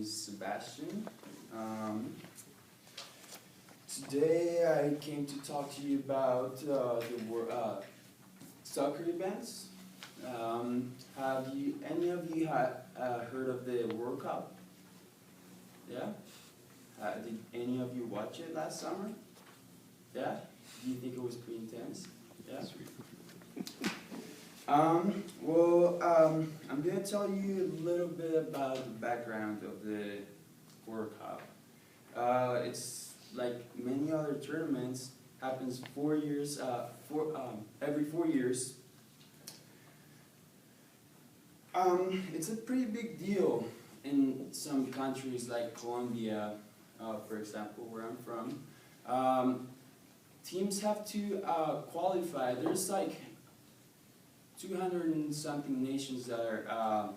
is Sebastian. Today I came to talk to you about soccer events. Have any of you heard of the World Cup? Yeah? Did any of you watch it last summer? Yeah? Do you think it was pretty intense? Yeah? I'm going to tell you a little bit about the background of the World Cup. It's like many other tournaments, happens every 4 years. It's a pretty big deal in some countries like Colombia, for example, where I'm from. Teams have to qualify. There's like 200 and something nations that are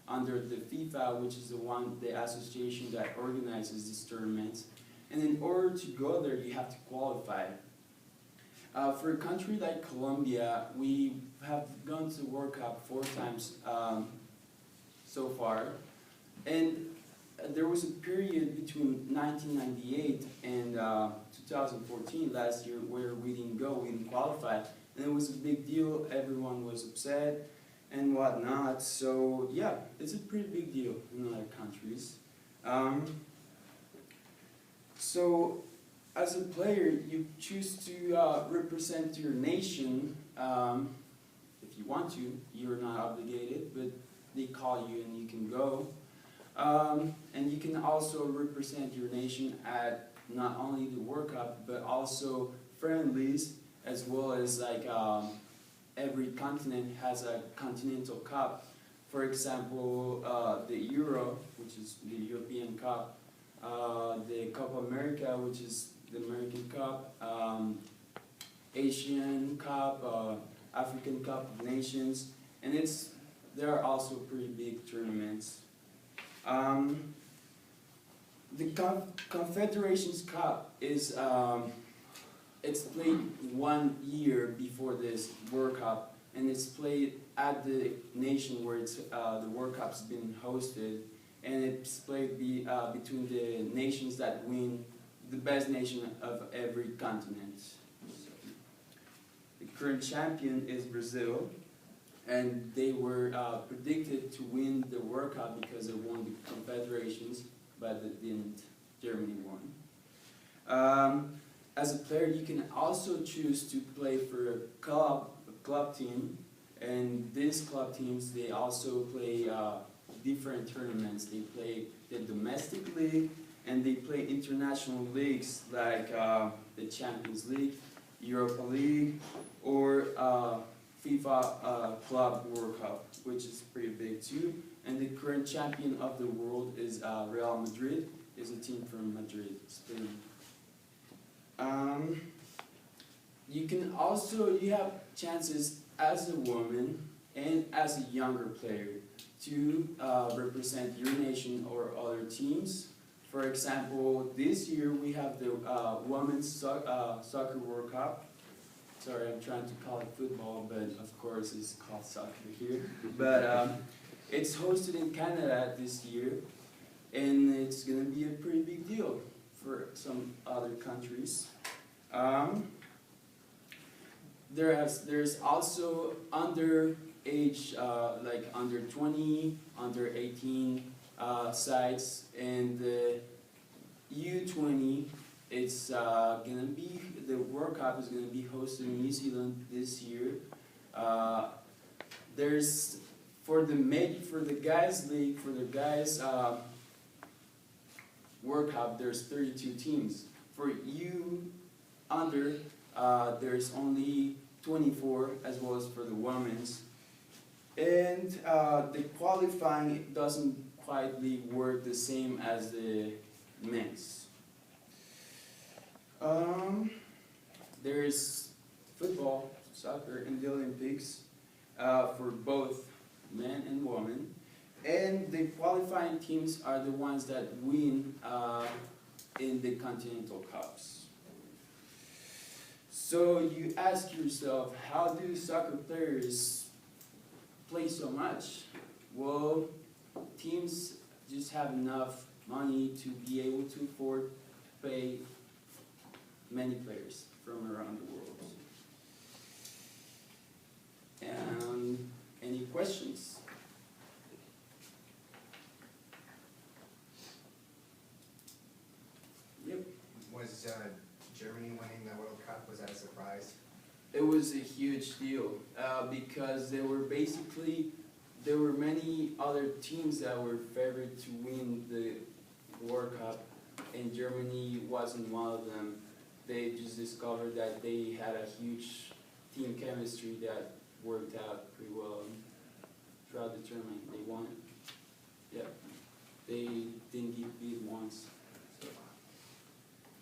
under the FIFA, which is the association that organizes these tournaments. And in order to go there, you have to qualify. For a country like Colombia, we have gone to the World Cup 4 times so far. And there was a period between 1998 and 2014, last year, where we didn't go, we didn't qualify. And it was a big deal, everyone was upset and whatnot. So yeah, it's a pretty big deal in other countries. So as a player, you choose to represent your nation. If you want to, you're not obligated, but they call you and you can go. And you can also represent your nation at not only the World Cup, but also friendlies, as well as like every continent has a continental cup. For example, the Euro, which is the European Cup, the Copa America, which is the American Cup, Asian Cup, African Cup of Nations, and there are also pretty big tournaments. The Confederations Cup is it's played 1 year before this World Cup, and it's played at the nation where the World Cup's been hosted, and it's played between the nations that win, the best nation of every continent. So, the current champion is Brazil, and they were predicted to win the World Cup because they won the Confederations, but they didn't. Germany won. As a player, you can also choose to play for a club team, and these club teams, they also play different tournaments. They play the domestic league, and they play international leagues like the Champions League, Europa League, or FIFA Club World Cup, which is pretty big too. And the current champion of the world is Real Madrid, is a team from Madrid, Spain. You have chances as a woman and as a younger player to represent your nation or other teams. For example, this year we have the Women's Soccer World Cup. Sorry, I'm trying to call it football, but of course it's called soccer here. But it's hosted in Canada this year, and it's going to be a pretty big deal for some other countries. There's also underage, like under 20, under 18 sides, and the U20. It's the World Cup is gonna be hosted in New Zealand this year. There's for the guys league, for the guys World Cup, there's 32 teams. For you under, there's only 24, as well as for the women's. And the qualifying doesn't quite work the same as the men's. There's football, soccer, and the Olympics for both men and women. And the qualifying teams are the ones that win in the Continental Cups. So you ask yourself, how do soccer players play so much? Well, teams just just have enough money to be able to afford to pay many players from around the world. And any questions? Yep. Was Germany winning the World Cup, was that a surprise? It was a huge deal because there were many other teams that were favored to win the World Cup, and Germany wasn't one of them. They just discovered that they had a huge team chemistry that worked out pretty well throughout the tournament. They won it. Yeah, they didn't get beat once. So.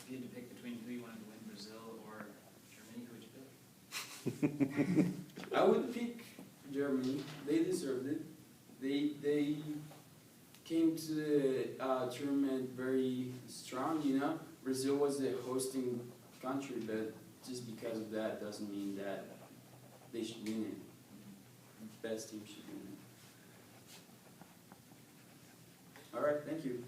If you had to pick between who you wanted to win, Brazil or Germany, who would you pick? I would pick Germany. They deserved it. They came to the tournament very strong, you know. Brazil was the hosting country, but just because of that doesn't mean that they should win it. Best team should win it. All right, thank you.